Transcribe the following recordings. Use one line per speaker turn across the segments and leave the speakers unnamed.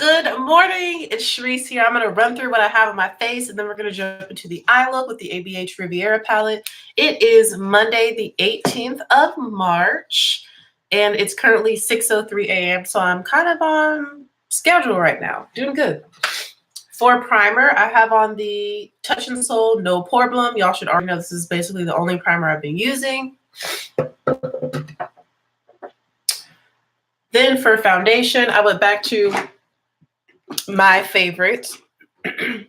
Good morning, it's Sharice here. I'm going to run through what I have on my face, and then we're going to jump into the eye look with the ABH Riviera palette. It is Monday, the 18th of March, and it's currently 6:03 a.m., so I'm kind of on schedule right now. Doing good. For primer, I have on the Touch and Soul No Problem. Y'all should already know this is basically the only primer I've been using. Then for foundation, I went back to my favorite. I'm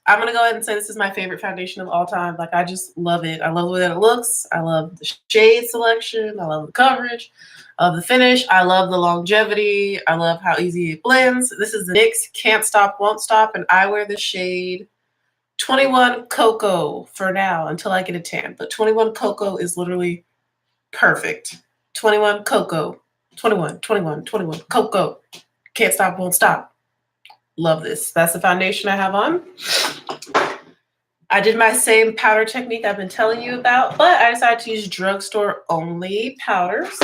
going to go ahead and say this is my favorite foundation of all time. Like, I just love it. I love the way that it looks. I love the shade selection. I love the coverage. I love the finish. I love the longevity. I love how easy it blends. This is the NYX Can't Stop, Won't Stop, and I wear the shade 21 Cocoa for now until I get a tan. But 21 Cocoa is literally perfect. 21 Cocoa. 21 Cocoa. Can't Stop, Won't Stop. Love this. That's the foundation I have on. I did my same powder technique I've been telling you about, but I decided to use drugstore only powders.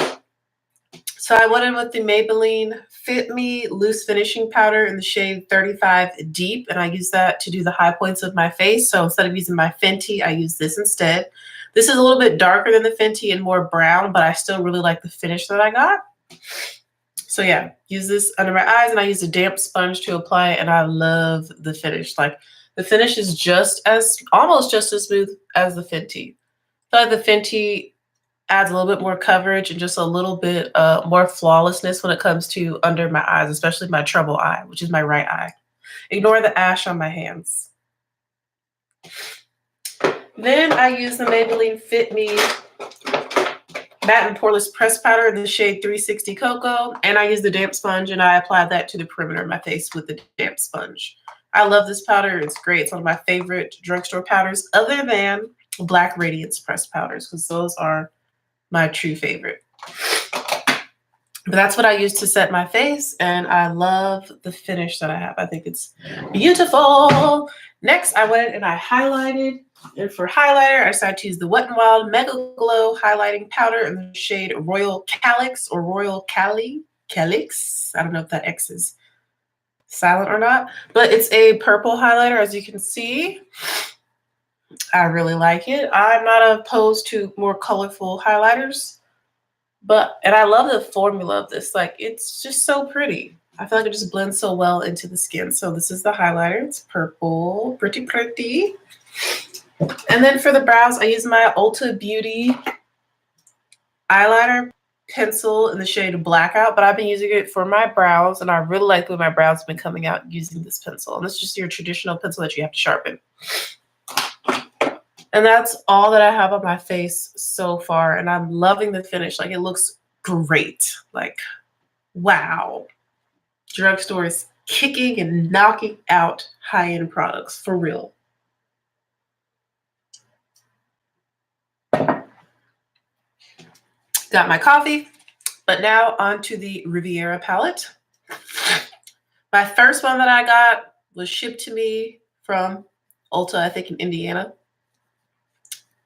So I went in with the Maybelline Fit Me Loose Finishing Powder in the shade 35 Deep, and I use that to do the high points of my face. So instead of using my Fenty, I use this instead. This is a little bit darker than the Fenty and more brown, but I still really like the finish that I got. So yeah, use this under my eyes, and I use a damp sponge to apply it, and I love the finish. Like, the finish is almost just as smooth as the Fenty. I feel like the Fenty adds a little bit more coverage and just a little bit more flawlessness when it comes to under my eyes, especially my trouble eye, which is my right eye. Ignore the ash on my hands. Then I use the Maybelline Fit Me Matte and Poreless Pressed Powder in the shade 360 Cocoa, and I use the damp sponge, and I apply that to the perimeter of my face with the damp sponge. I love this powder. It's great. It's one of my favorite drugstore powders other than Black Radiance pressed powders, because those are my true favorite. But that's what I use to set my face, and I love the finish that I have. I think it's beautiful. Next, I went and I highlighted. And for highlighter, I decided to use the Wet n Wild Mega Glow Highlighting Powder in the shade Royal Calyx or Royal Calyx. I don't know if that X is silent or not, but it's a purple highlighter, as you can see. I really like it. I'm not opposed to more colorful highlighters, and I love the formula of this. Like, it's just so pretty. I feel like it just blends so well into the skin. So this is the highlighter. It's purple, pretty. And then for the brows, I use my Ulta Beauty eyeliner pencil in the shade Blackout, but I've been using it for my brows, and I really like the way my brows have been coming out using this pencil. And this is just your traditional pencil that you have to sharpen. And that's all that I have on my face so far, and I'm loving the finish. Like, it looks great. Like, wow. Drugstore is kicking and knocking out high-end products, for real. Got my coffee, but now on to the Riviera palette. My first one that I got was shipped to me from Ulta, I think in Indiana.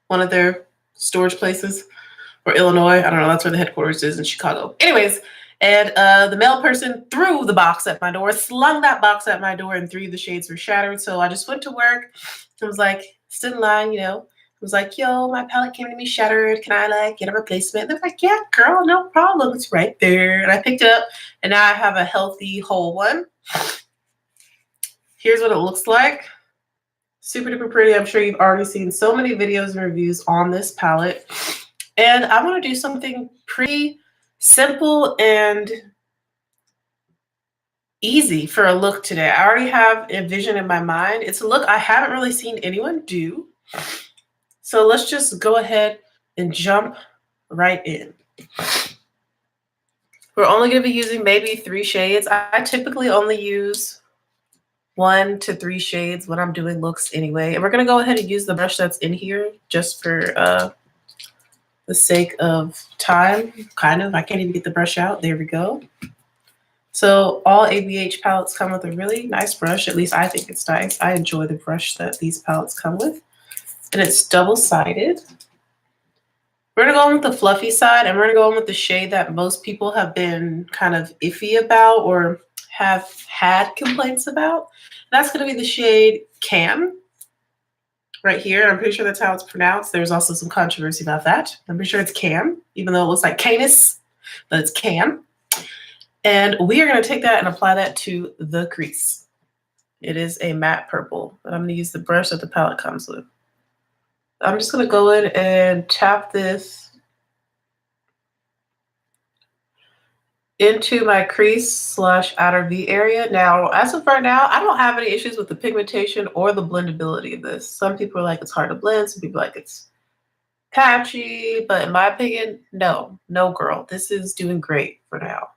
One of their storage places, or Illinois. I don't know, that's where the headquarters is in Chicago. Anyways, and the mail person threw the box at my door, slung that box at my door, and 3 of the shades were shattered. So I just went to work. I was like, stood in line, you know. Was like, yo, my palette came to me shattered. Can I like get a replacement? They're like, yeah, girl, no problem. It's right there. And I picked it up, and now I have a healthy whole one. Here's what it looks like. Super duper pretty. I'm sure you've already seen so many videos and reviews on this palette. And I want to do something pretty simple and easy for a look today. I already have a vision in my mind. It's a look I haven't really seen anyone do. So let's just go ahead and jump right in. We're only going to be using maybe 3 shades. I typically only use 1 to 3 shades when I'm doing looks anyway. And we're going to go ahead and use the brush that's in here just for the sake of time, kind of. I can't even get the brush out. There we go. So all ABH palettes come with a really nice brush. At least I think it's nice. I enjoy the brush that these palettes come with. And it's double-sided. We're going to go in with the fluffy side, and we're going to go in with the shade that most people have been kind of iffy about or have had complaints about. That's going to be the shade Cam right here. I'm pretty sure that's how it's pronounced. There's also some controversy about that. I'm pretty sure it's Cam, even though it looks like Canis, but it's Cam. And we are going to take that and apply that to the crease. It is a matte purple, but I'm going to use the brush that the palette comes with. I'm just going to go in and tap this into my crease / outer V area. Now, as of right now, I don't have any issues with the pigmentation or the blendability of this. Some people are like, it's hard to blend. Some people are like, it's patchy. But in my opinion, no girl. This is doing great for now,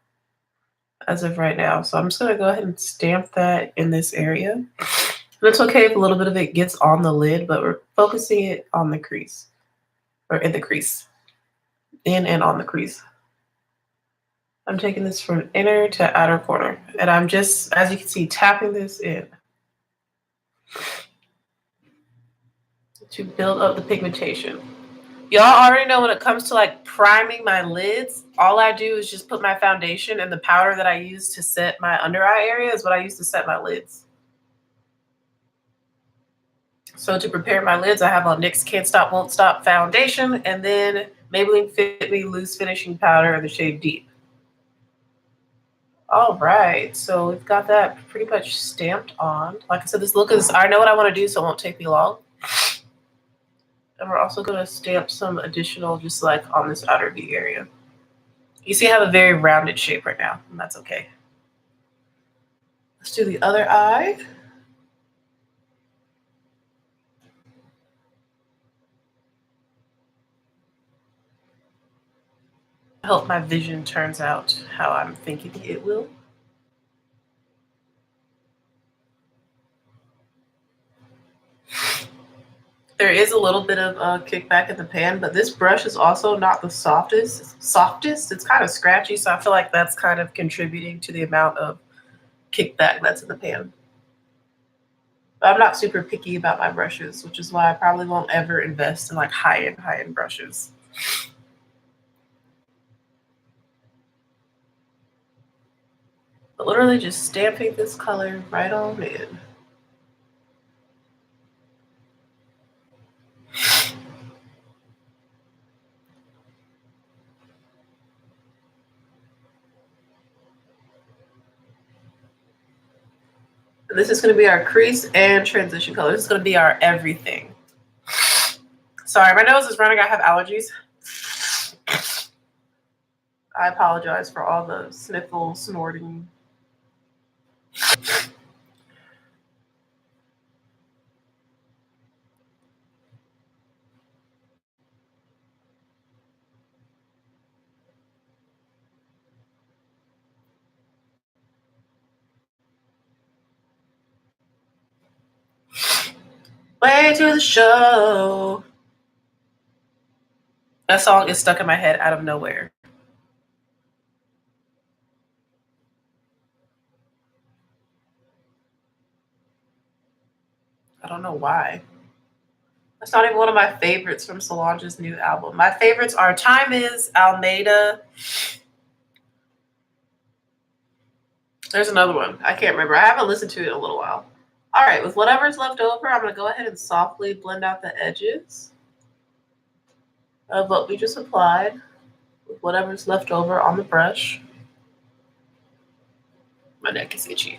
as of right now. So I'm just going to go ahead and stamp that in this area. And it's okay if a little bit of it gets on the lid, but we're focusing it on the crease, or in the crease, in and on the crease. I'm taking this from inner to outer corner, and I'm just, as you can see, tapping this in to build up the pigmentation. Y'all already know when it comes to like priming my lids, all I do is just put my foundation, and the powder that I use to set my under eye area is what I use to set my lids. So to prepare my lids, I have on NYX Can't Stop Won't Stop foundation, and then Maybelline Fit Me Loose Finishing Powder in the shade Deep. All right, so we've got that pretty much stamped on. Like I said, this look is, I know what I want to do, so it won't take me long. And we're also going to stamp some additional, just like on this outer V area. You see I have a very rounded shape right now, and that's okay. Let's do the other eye. I hope my vision turns out how I'm thinking it will. There is a little bit of kickback in the pan, but this brush is also not the softest. It's kind of scratchy, so I feel like that's kind of contributing to the amount of kickback that's in the pan. But I'm not super picky about my brushes, which is why I probably won't ever invest in like high-end brushes. But literally just stamping this color right on in. And this is going to be our crease and transition color. This is going to be our everything. Sorry, my nose is running. I have allergies. I apologize for all the sniffle, snorting. Way to the show. That song is stuck in my head out of nowhere. I don't know why. That's not even one of my favorites from Solange's new album. My favorites are Time Is, Almeida. There's another one. I can't remember. I haven't listened to it in a little while. All right, with whatever's left over, I'm going to go ahead and softly blend out the edges of what we just applied with whatever's left over on the brush. My neck is itchy.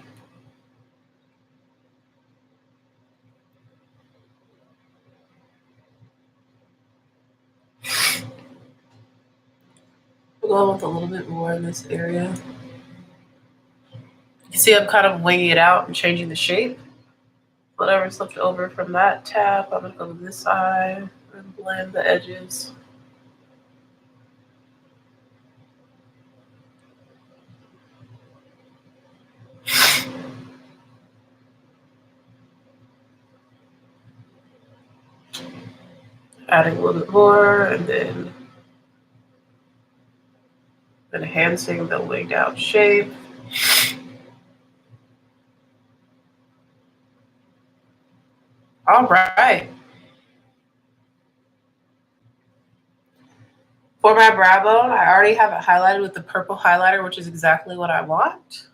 We'll go with a little bit more in this area. You see I'm kind of winging it out and changing the shape. Whatever's left over from that tap, I'm going to go to this side and blend the edges. Adding a little bit more, and then enhancing the winged out shape. All right. For my brow bone, I already have it highlighted with the purple highlighter, which is exactly what I want.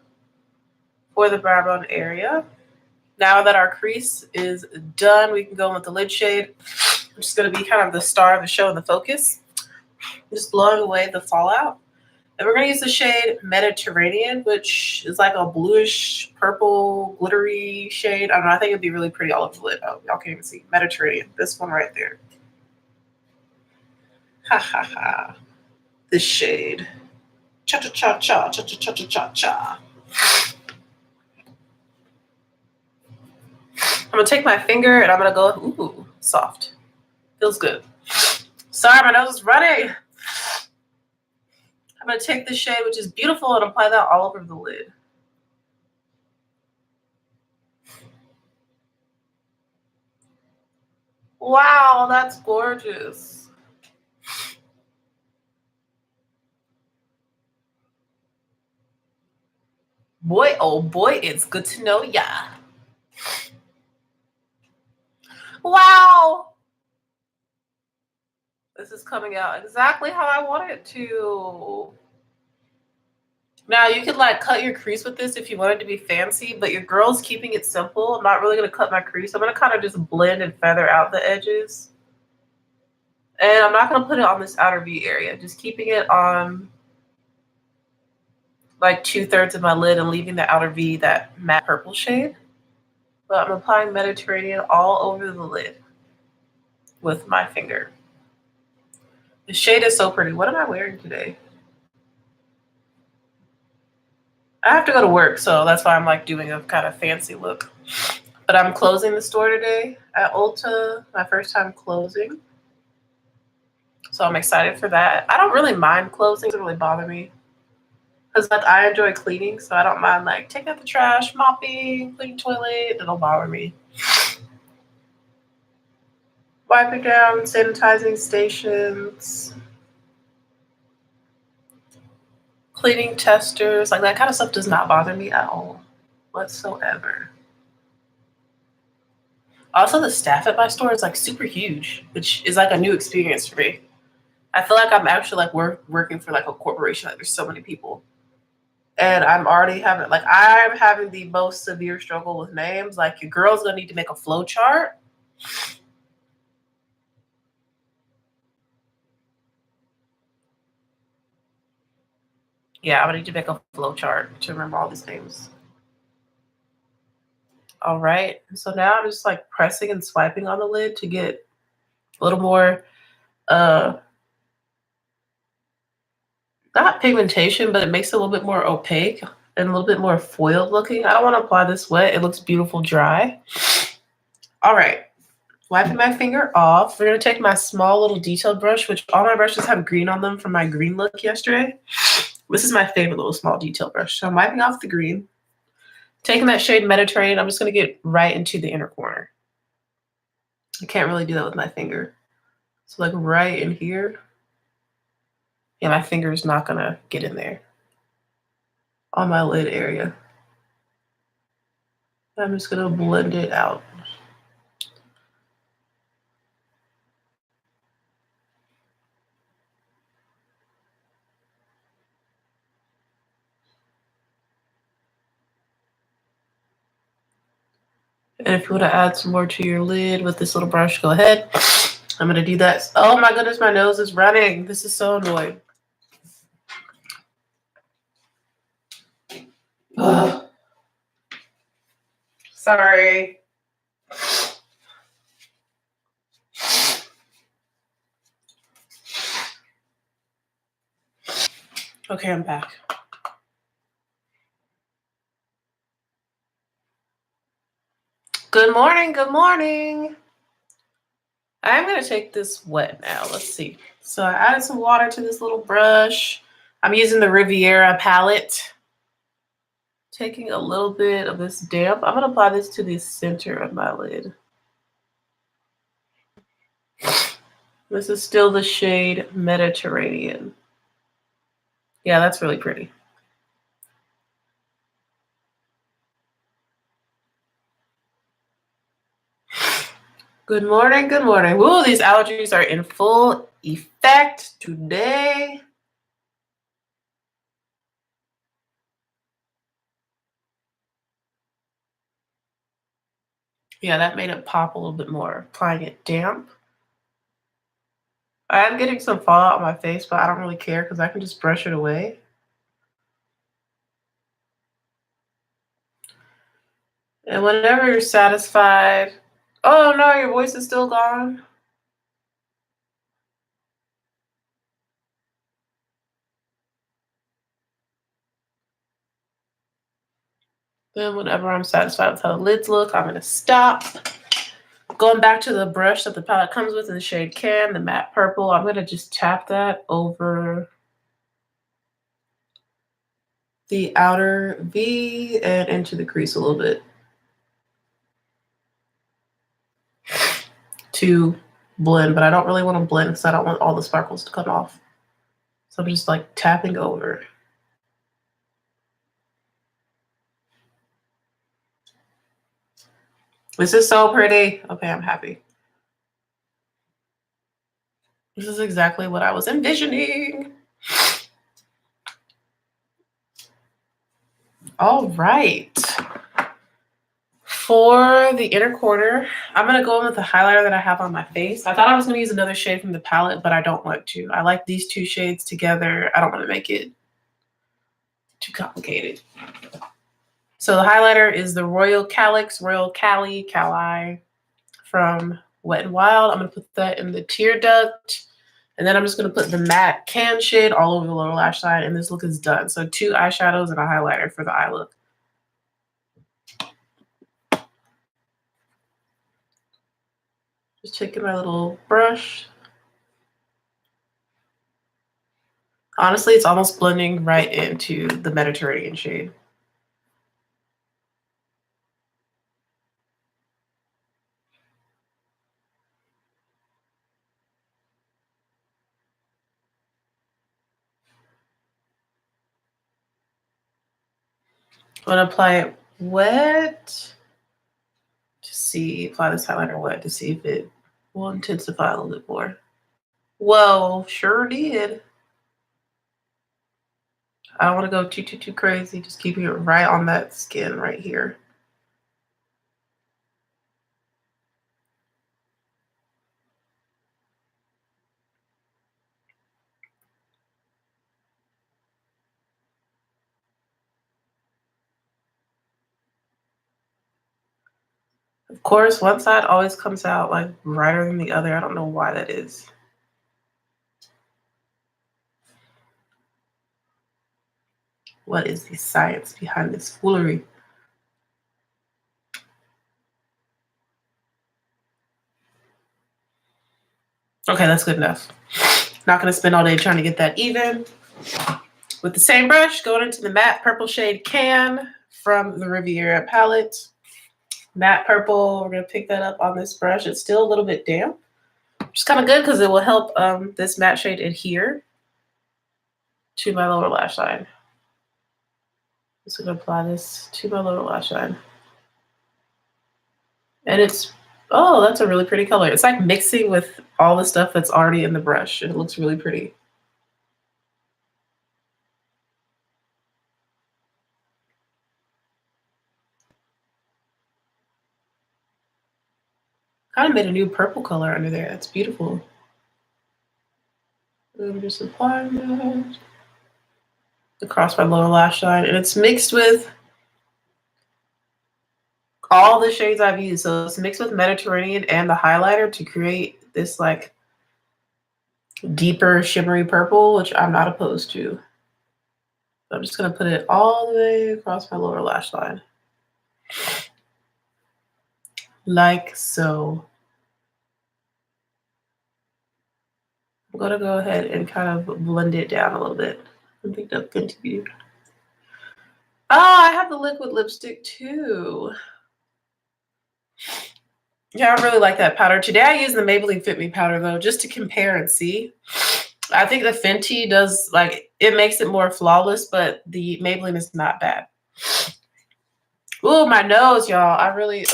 for the brow bone area. Now that our crease is done, we can go in with the lid shade. I'm just going to be kind of the star of the show and the focus. Just blowing away the fallout. And we're going to use the shade Mediterranean, which is like a bluish, purple, glittery shade. I don't know. I think it'd be really pretty all over the lid. Oh, y'all can't even see. Mediterranean. This one right there. Ha ha ha. This shade. Cha-cha-cha-cha, cha-cha-cha-cha-cha. I'm going to take my finger and I'm going to go, ooh, soft. Feels good. Sorry, my nose is running. I'm going to take this shade, which is beautiful, and apply that all over the lid. Wow, that's gorgeous. Boy, oh boy, it's good to know ya. Wow. This is coming out exactly how I want it to. Now, you could like cut your crease with this if you wanted to be fancy, but your girl's keeping it simple. I'm not really going to cut my crease. I'm going to kind of just blend and feather out the edges. And I'm not going to put it on this outer V area. Just keeping it on like 2/3 of my lid and leaving the outer V that matte purple shade. But I'm applying Mediterranean all over the lid with my finger. The shade is so pretty. What am I wearing today? I have to go to work, so that's why I'm like doing a kind of fancy look. But I'm closing the store today at Ulta, my first time closing. So I'm excited for that. I don't really mind closing. It doesn't really bother me. Because like, I enjoy cleaning, so I don't mind like taking out the trash, mopping, cleaning toilet. It'll bother me. Wiping down, sanitizing stations, cleaning testers, like that kind of stuff does not bother me at all whatsoever. Also, the staff at my store is like super huge, which is like a new experience for me. I feel like I'm actually like working for like a corporation. Like there's so many people. And I'm having the most severe struggle with names. Like your girl's gonna need to make a flow chart. Yeah, I'm gonna need to make a flow chart to remember all these names. All right. So now I'm just like pressing and swiping on the lid to get a little more not pigmentation, but it makes it a little bit more opaque and a little bit more foiled looking. I don't want to apply this wet. It looks beautiful dry. All right. Wiping my finger off. We're going to take my small little detailed brush, which all my brushes have green on them from my green look yesterday. This is my favorite little small detail brush. So I'm wiping off the green. Taking that shade Mediterranean, I'm just going to get right into the inner corner. I can't really do that with my finger. So like right in here. Yeah, my finger is not going to get in there on my lid area. I'm just going to blend it out. And if you want to add some more to your lid with this little brush, go ahead. I'm going to do that. Oh my goodness, my nose is running. This is so annoying. Ugh. Sorry. Okay, I'm back. Good morning. Good morning. I'm going to take this wet now. Let's see. So I added some water to this little brush. I'm using the Riviera palette. Taking a little bit of this damp. I'm going to apply this to the center of my lid. This is still the shade Mediterranean. Yeah, that's really pretty. Good morning, good morning. Woo, these allergies are in full effect today. Yeah, that made it pop a little bit more. Applying it damp. I am getting some fallout on my face, but I don't really care because I can just brush it away. And whenever you're satisfied, oh no, your voice is still gone. Then whenever I'm satisfied with how the lids look, I'm gonna stop. Going back to the brush that the palette comes with in the shade Can, the matte purple, I'm gonna just tap that over the outer V and into the crease a little bit to blend, but I don't really want to blend because I don't want all the sparkles to come off. So I'm just like tapping over. This is so pretty. Okay, I'm happy. This is exactly what I was envisioning. All right. For the inner corner, I'm going to go in with the highlighter that I have on my face. I thought I was going to use another shade from the palette, but I don't want to. I like these two shades together. I don't want to make it too complicated. So the highlighter is the Royal Cali from Wet n Wild. I'm going to put that in the tear duct. And then I'm just going to put the matte Can shade all over the lower lash line. And this look is done. So 2 eyeshadows and a highlighter for the eye look. Just taking my little brush. Honestly, it's almost blending right into the Mediterranean shade. I'm going to apply it wet apply this highlighter wet to see if it will intensify a little bit more. Well, sure did. I don't want to go too crazy. Just keeping it right on that skin right here. Of course, one side always comes out like brighter than the other. I don't know why that is. What is the science behind this foolery? Okay, that's good enough. Not going to spend all day trying to get that even. With the same brush, going into the matte purple shade Can from the Riviera palette. Matte purple, we're going to pick that up on this brush. It's still a little bit damp, which is kind of good because it will help this matte shade adhere to my lower lash line. So I'm going to apply this to my lower lash line. And it's, oh, that's a really pretty color. It's like mixing with all the stuff that's already in the brush. And it looks really pretty. Kind of made a new purple color under there. That's beautiful. I'm just applying that across my lower lash line. And it's mixed with all the shades I've used. So it's mixed with Mediterranean and the highlighter to create this like deeper shimmery purple, which I'm not opposed to. So I'm just going to put it all the way across my lower lash line. Like so. I'm going to go ahead and kind of blend it down a little bit. I think that's going to be. Oh, I have the liquid lipstick too. Yeah, I really like that powder. Today I used the Maybelline Fit Me powder though, just to compare and see. I think the Fenty does, like, it makes it more flawless, but the Maybelline is not bad. Ooh, my nose, y'all. I really,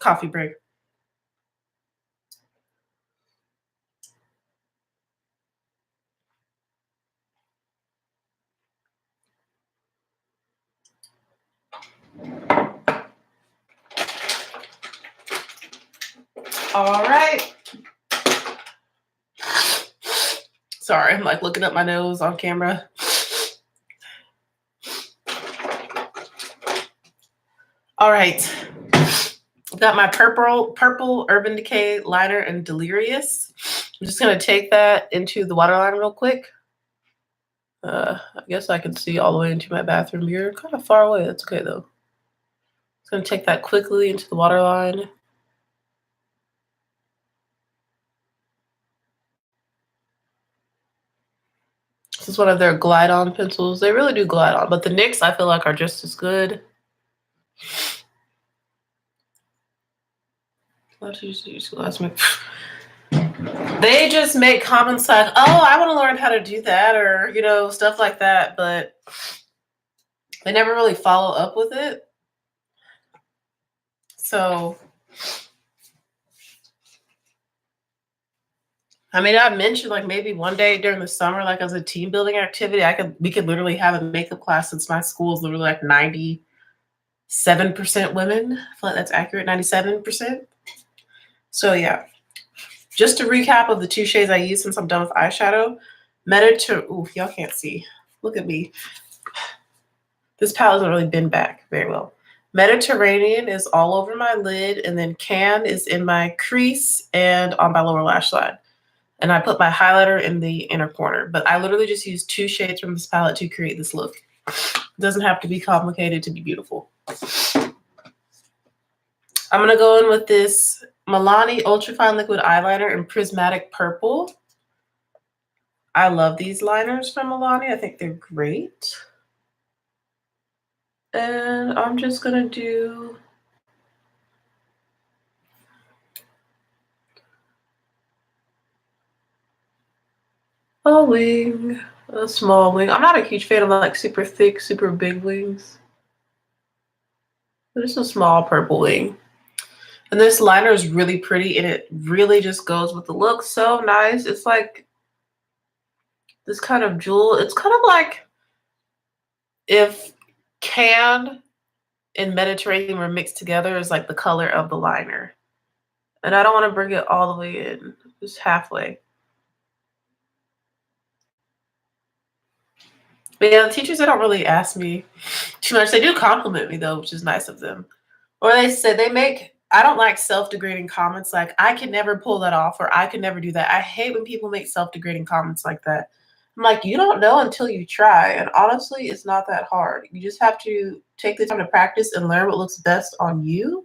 coffee break. All right. Sorry, I'm like looking up my nose on camera. All right. I've got my purple Urban Decay liner in Delirious. I'm just gonna take that into the waterline real quick. I guess I can see all the way into my bathroom mirror. Kind of far away. That's okay though. Just gonna take that quickly into the waterline. This is one of their glide on pencils. They really do glide on, but the NYX I feel like are just as good. They just make comments like, oh, I want to learn how to do that, or, you know, stuff like that, but they never really follow up with it. So, I mean, I mentioned like maybe one day during the summer, like as a team building activity, we could literally have a makeup class since my school is literally like 97% women. I feel like that's accurate, 97%. So yeah. Just to recap of the two shades I use since I'm done with eyeshadow. Ooh, y'all can't see. Look at me. This palette doesn't really bend back very well. Mediterranean is all over my lid, and then Can is in my crease and on my lower lash line. And I put my highlighter in the inner corner. But I literally just used two shades from this palette to create this look. It doesn't have to be complicated to be beautiful. I'm going to go in with this Milani Ultrafine Liquid Eyeliner in Prismatic Purple. I love these liners from Milani. I think they're great. And I'm just going to do a wing, a small wing. I'm not a huge fan of like super thick, super big wings. But it's a small purple wing. And this liner is really pretty and it really just goes with the look. So nice. It's like this kind of jewel. It's kind of like if Can and Mediterranean were mixed together is like the color of the liner. And I don't want to bring it all the way in, just halfway. But yeah, the teachers, they don't really ask me too much. They do compliment me though, which is nice of them. Or they said I don't like self-degrading comments like, I could never pull that off, or I could never do that. I hate when people make self-degrading comments like that. I'm like, you don't know until you try. And honestly, it's not that hard. You just have to take the time to practice and learn what looks best on you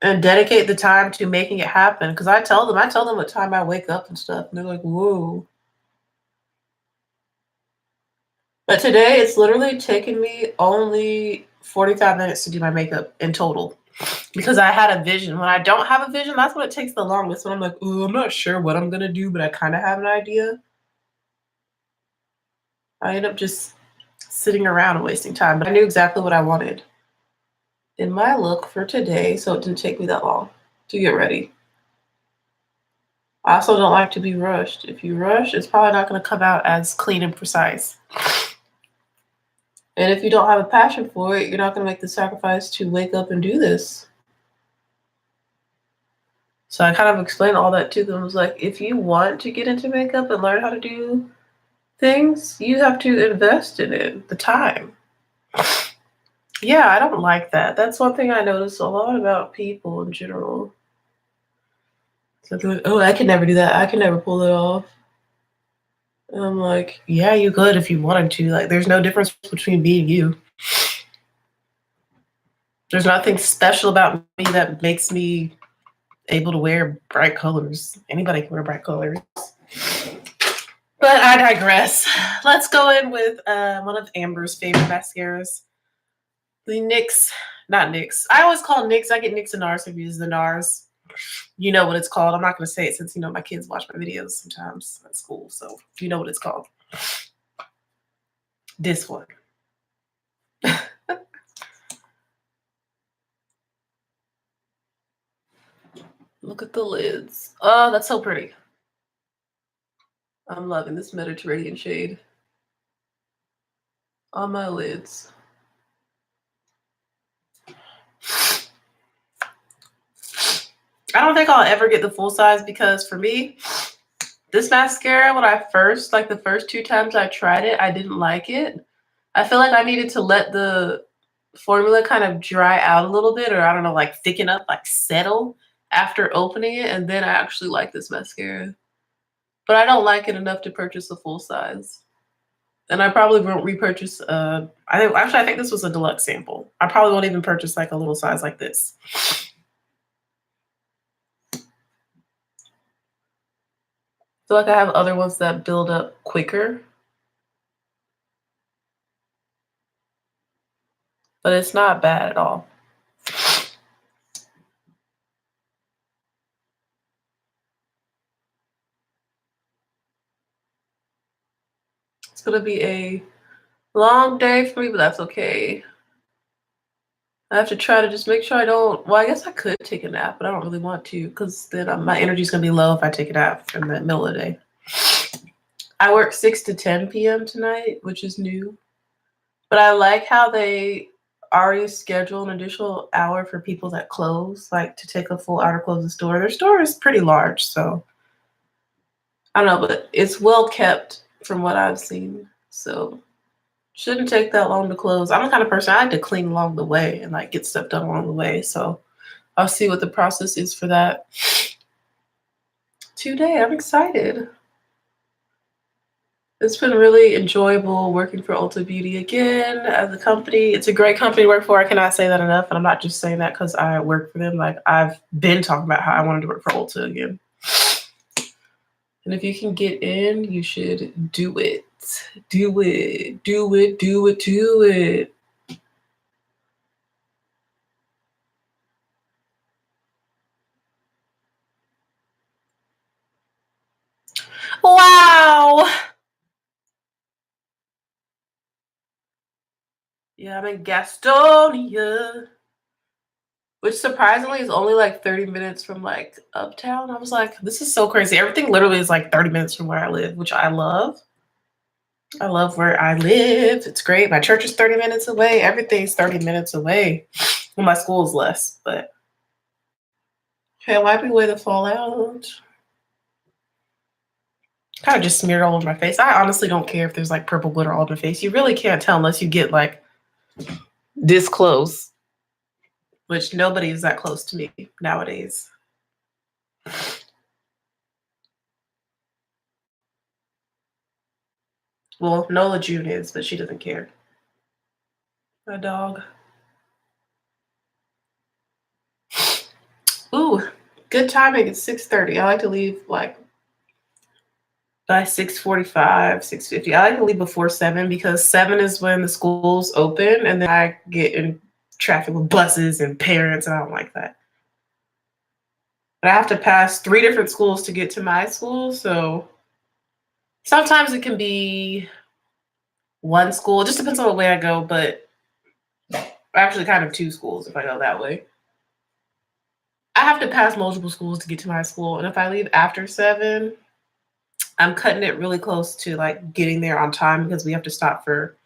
and dedicate the time to making it happen. Because I tell them what time I wake up and stuff. And they're like, whoa. But today, it's literally taken me only 45 minutes to do my makeup in total. Because I had a vision. When I don't have a vision, that's when it takes the longest. When I'm like, oh, I'm not sure what I'm going to do, but I kind of have an idea. I end up just sitting around and wasting time. But I knew exactly what I wanted in my look for today, so it didn't take me that long to get ready. I also don't like to be rushed. If you rush, it's probably not going to come out as clean and precise. And if you don't have a passion for it, you're not going to make the sacrifice to wake up and do this. So I kind of explained all that to them. I was like, if you want to get into makeup and learn how to do things, you have to invest in it, the time. Yeah, I don't like that. That's one thing I notice a lot about people in general. It's like, oh, I can never do that. I can never pull it off. And I'm like, yeah, you could if you wanted to. Like, there's no difference between me and you. There's nothing special about me that makes me able to wear bright colors. Anybody can wear bright colors. But I digress. Let's go in with one of Amber's favorite mascaras. The not NYX. I always call NYX. I get NYX and NARS reviews. The NARS. You know what it's called. I'm not going to say it since, my kids watch my videos sometimes at school. So you know what it's called. This one. Look at the lids. Oh, that's so pretty. I'm loving this Mediterranean shade on my lids. I don't think I'll ever get the full size because for me, this mascara, when I first, like the first 2 times I tried it, I didn't like it. I feel like I needed to let the formula kind of dry out a little bit, or I don't know, like thicken up, like settle after opening it. And then I actually like this mascara. But I don't like it enough to purchase a full size. And I probably won't repurchase. I think this was a deluxe sample. I probably won't even purchase like a little size like this. I feel like I have other ones that build up quicker, but it's not bad at all. It's gonna be a long day for me, but that's okay. I have to try to just make sure I don't. Well, I guess I could take a nap, but I don't really want to because then my energy's gonna be low if I take a nap in the middle of the day. I work 6 to 10 p.m. tonight, which is new. But I like how they already schedule an additional hour for people that close, like to take a full hour to close the store. Their store is pretty large, so I don't know, but it's well kept from what I've seen. So shouldn't take that long to close. I'm the kind of person I like to clean along the way and like get stuff done along the way. So I'll see what the process is for that today. I'm excited. It's been really enjoyable working for Ulta Beauty again as a company. It's a great company to work for. I cannot say that enough. And I'm not just saying that because I work for them. Like I've been talking about how I wanted to work for Ulta again. And if you can get in, you should do it. Do it. Do it. Do it. Do it. Wow. Yeah, I'm in Gastonia, which surprisingly is only like 30 minutes from like uptown. I was like, this is so crazy. Everything literally is like 30 minutes from where I live, which I love. I love where I live. It's great. My church is 30 minutes away. Everything's 30 minutes away. Well, my school is less, but okay, wipe away the fallout. Kind of just smeared all over my face. I honestly don't care if there's like purple glitter all over my face. You really can't tell unless you get like this close, which nobody is that close to me nowadays. Well, Nola June is, but she doesn't care. My dog. Ooh, good timing. It's 6:30. I like to leave like by 6:45, 6:50. I like to leave before 7 because 7 is when the schools open and then I get in traffic with buses and parents and I don't like that. But I have to pass 3 different schools to get to my school, so sometimes it can be one school. It just depends on the way I go, but actually kind of 2 schools if I go that way. I have to pass multiple schools to get to my school, and if I leave after 7, I'm cutting it really close to like getting there on time because we have to stop for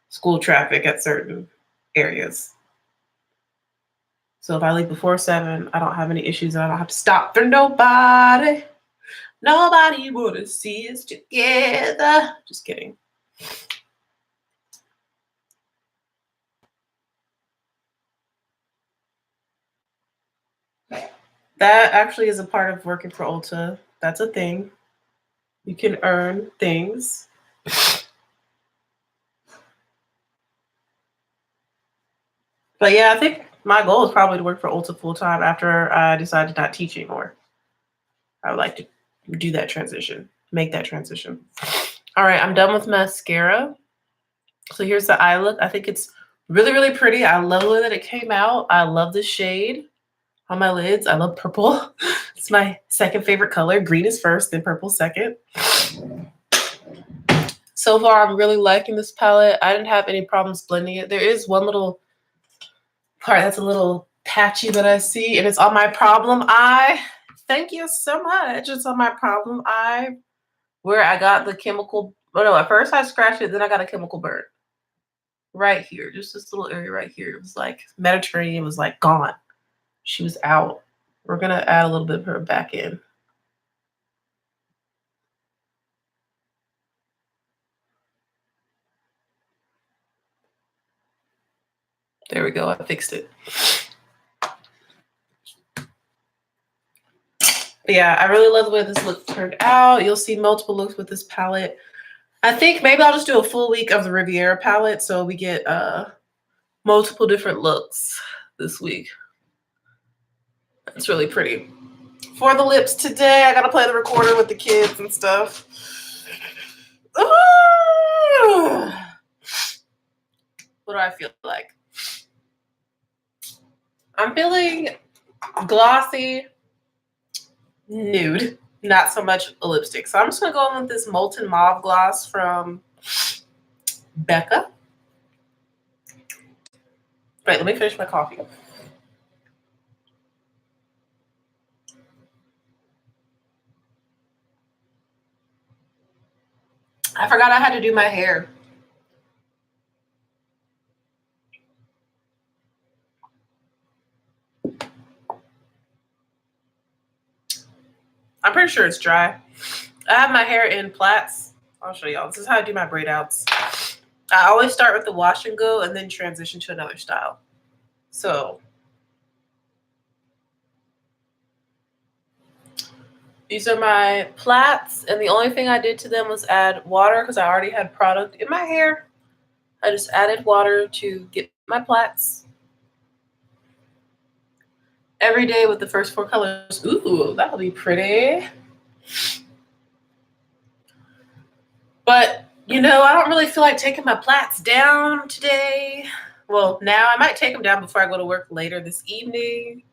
school traffic at certain areas. So if I leave before 7, I don't have any issues and I don't have to stop for nobody. Nobody wanna see us together. Just kidding. That actually is a part of working for Ulta. That's a thing. You can earn things. But yeah, I think my goal is probably to work for Ulta full time after I decide to not teach anymore. I would like to do that transition, make that transition. All right, I'm done with mascara. So here's the eye look. I think it's really, really pretty. I love the way that it came out. I love the shade on my lids. I love purple. It's my second favorite color. Green is first, then purple second. So far, I'm really liking this palette. I didn't have any problems blending it. There is one little part that's a little patchy that I see, and it's on my problem eye. Thank you so much. It's on my problem eye where I got the chemical. Oh no, at first I scratched it, then I got a chemical burn. Right here, just this little area right here. It was like Mediterranean was like gone. She was out. We're going to add a little bit of her back in. There we go. I fixed it. But yeah, I really love the way this look turned out. You'll see multiple looks with this palette. I think maybe I'll just do a full week of the Riviera palette so we get multiple different looks this week. It's really pretty. For the lips today, I gotta play the recorder with the kids and stuff. Ooh. What do I feel like? I'm feeling glossy, nude, not so much a lipstick. So I'm just gonna go in with this Molten Mauve gloss from Becca. Wait, let me finish my coffee. I forgot I had to do my hair. I'm pretty sure it's dry. I have my hair in plaits. I'll show y'all. This is how I do my braid outs. I always start with the wash and go and then transition to another style. So these are my plaits, and the only thing I did to them was add water because I already had product in my hair. I just added water to get my plaits. Every day with the first 4 colors. Ooh, that'll be pretty. But, you know, I don't really feel like taking my plaits down today. Well, now I might take them down before I go to work later this evening.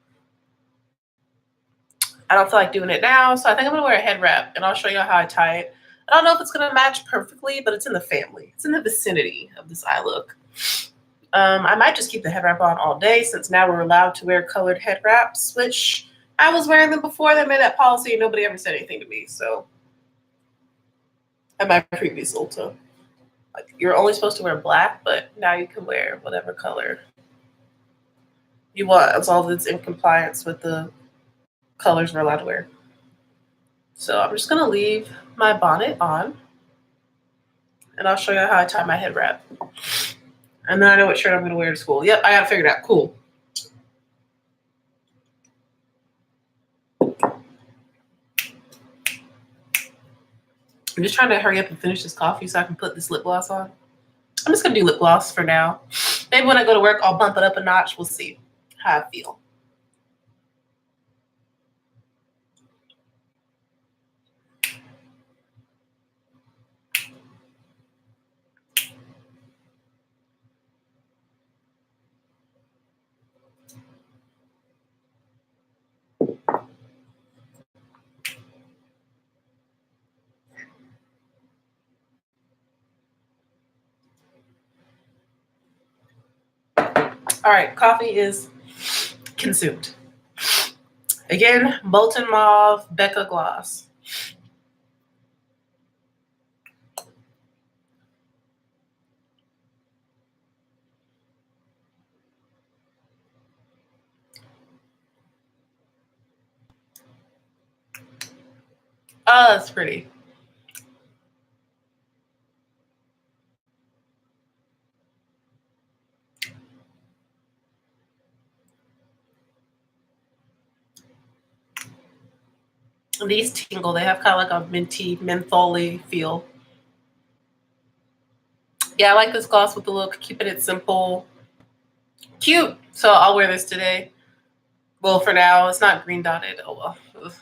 I don't feel like doing it now, so I think I'm going to wear a head wrap, and I'll show you how I tie it. I don't know if it's going to match perfectly, but it's in the family. It's in the vicinity of this eye look. I might just keep the head wrap on all day since now we're allowed to wear colored head wraps, which I was wearing them before they made that policy and nobody ever said anything to me. So at my previous Ulta, like, you're only supposed to wear black, but now you can wear whatever color you want as long as it's in compliance with the colors we're allowed to wear. So I'm just gonna leave my bonnet on and I'll show you how I tie my head wrap. And then I know what shirt I'm gonna wear to school. Yep, I got it figured out. Cool. I'm just trying to hurry up and finish this coffee so I can put this lip gloss on. I'm just gonna do lip gloss for now. Maybe when I go to work, I'll bump it up a notch. We'll see how I feel. All right, coffee is consumed. Again, Molten Mauve Becca Gloss. Oh, that's pretty. These tingle. They have kind of like a minty, mentholy feel. Yeah, I like this gloss with the look, keeping it simple. Cute. So I'll wear this today. Well, for now, it's not green dotted. Oh well. Ugh.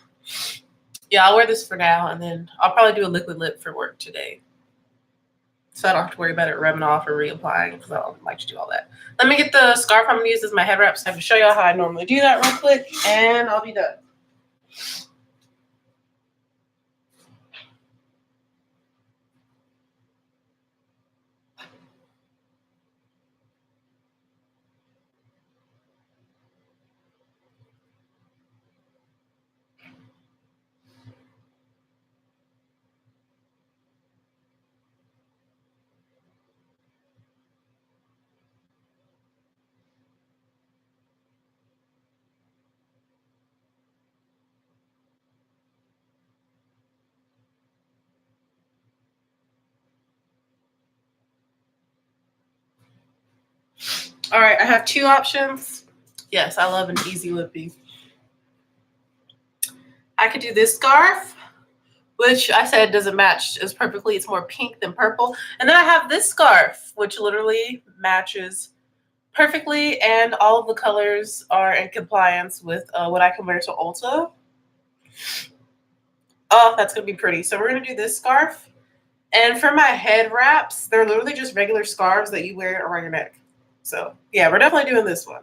Yeah, I'll wear this for now, and then I'll probably do a liquid lip for work today. So I don't have to worry about it rubbing off or reapplying because I don't like to do all that. Let me get the scarf I'm going to use as my head wrap so I can show y'all how I normally do that real quick, and I'll be done. All right, I have two options. Yes, I love an easy lippy. I could do this scarf, which I said doesn't match as perfectly. It's more pink than purple. And then I have this scarf, which literally matches perfectly, and all of the colors are in compliance with what I can wear to Ulta. Oh, that's gonna be pretty. So we're gonna do this scarf. And for my head wraps, they're literally just regular scarves that you wear around your neck. So yeah, we're definitely doing this one.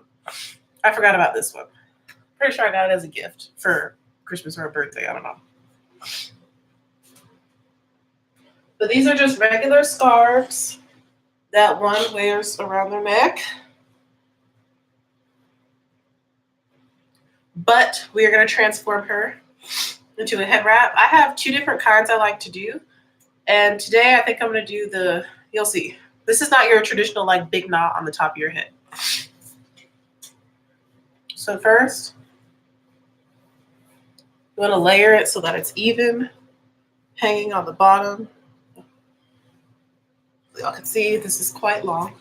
I forgot about this one. Pretty sure I got it as a gift for Christmas or a birthday. I don't know. But these are just regular scarves that one wears around their neck. But we are going to transform her into a head wrap. I have two different kinds I like to do. And today I think I'm going to do the, you'll see. This is not your traditional like big knot on the top of your head. So first, you want to layer it so that it's even, hanging on the bottom. Y'all can see this is quite long.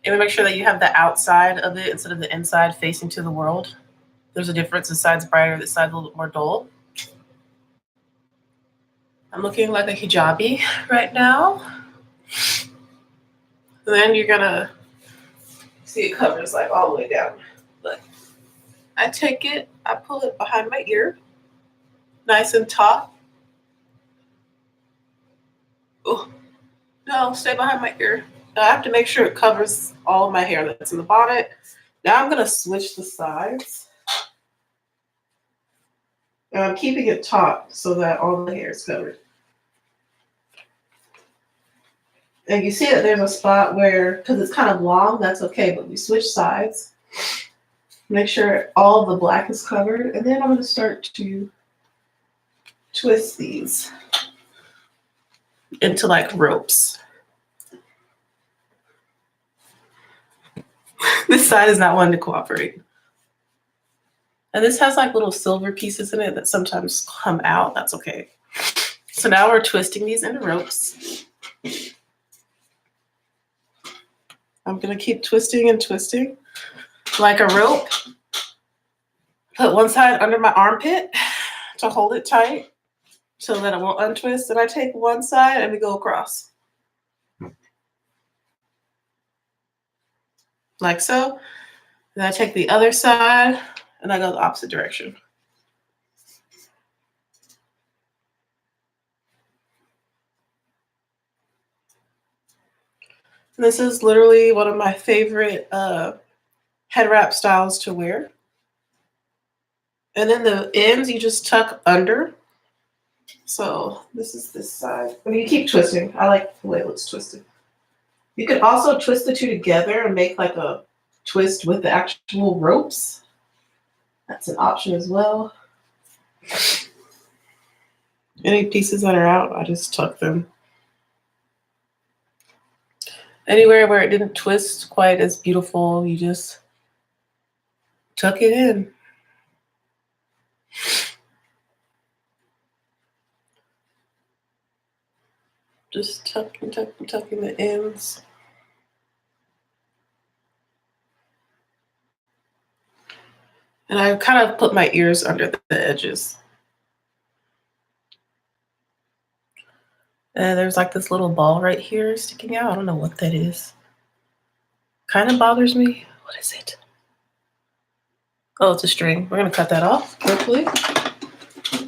And make sure that you have the outside of it instead of the inside facing to the world. There's a difference. This side's brighter, this side's a little bit more dull. I'm looking like a hijabi right now. And then you're gonna see it covers like all the way down. But I take it, I pull it behind my ear, nice and taut. Oh, no, stay behind my ear. Now I have to make sure it covers all of my hair that's in the bonnet. Now I'm gonna switch the sides. And I'm keeping it taut so that all the hair is covered. And you see that there's a spot where, because it's kind of long, that's okay, but we switch sides. Make sure all the black is covered. And then I'm going to start to twist these into like ropes. This side is not wanting to cooperate. And this has like little silver pieces in it that sometimes come out. That's okay. So now we're twisting these into ropes. I'm going to keep twisting and twisting like a rope. Put one side under my armpit to hold it tight so that it won't untwist. And I take one side and we go across. Like so. Then I take the other side and I go the opposite direction. And this is literally one of my favorite head wrap styles to wear. And then the ends you just tuck under. So this is this side. I mean, you keep twisting. I like the way it looks twisted. You could also twist the two together and make like a twist with the actual ropes. That's an option as well. Any pieces that are out, I just tuck them. Anywhere where it didn't twist quite as beautiful, you just tuck it in. Just tucking the ends. And I kind of put my ears under the edges. And there's like this little ball right here sticking out. I don't know what that is. Kind of bothers me. What is it? Oh, it's a string. We're going to cut that off carefully.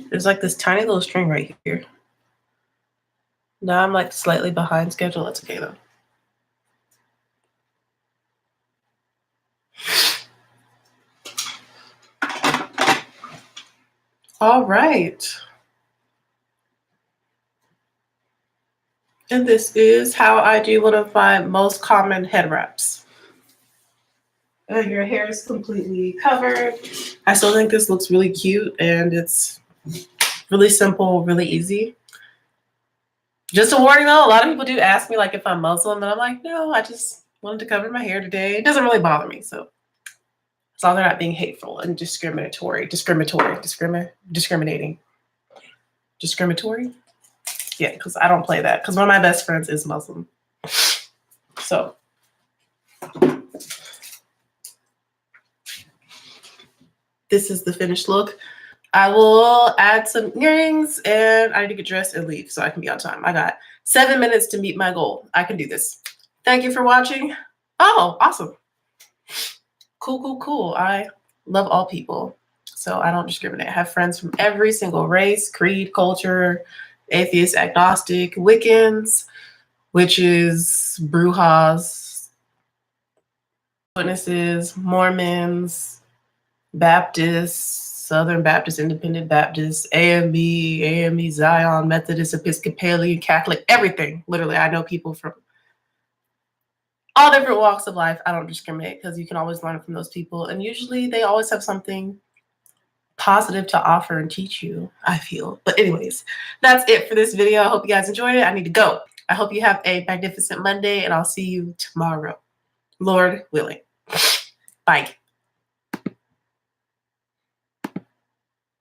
There's like this tiny little string right here. Now I'm like slightly behind schedule. That's okay though. All right. And this is how I do one of my most common head wraps. Your hair is completely covered. I still think this looks really cute and it's really simple, really easy. Just a warning though, a lot of people do ask me like if I'm Muslim, and I'm like, no, I just wanted to cover my hair today. It doesn't really bother me. So as long as they're not being hateful and discriminating. Yeah, because I don't play that. Because one of my best friends is Muslim. So This is the finished look. I will add some earrings and I need to get dressed and leave so I can be on time. I got 7 minutes to meet my goal. I can do this. Thank you for watching. Oh, awesome. Cool. I love all people, so I don't discriminate. I have friends from every single race, creed, culture, atheist, agnostic, Wiccans, witches, Brujas, witnesses, Mormons, Baptists, Southern Baptist, Independent Baptist, AME, Zion, Methodist, Episcopalian, Catholic, everything. Literally, I know people from all different walks of life. I don't discriminate because you can always learn from those people. And usually they always have something positive to offer and teach you, I feel. But anyways, that's it for this video. I hope you guys enjoyed it. I need to go. I hope you have a magnificent Monday and I'll see you tomorrow, Lord willing. Bye.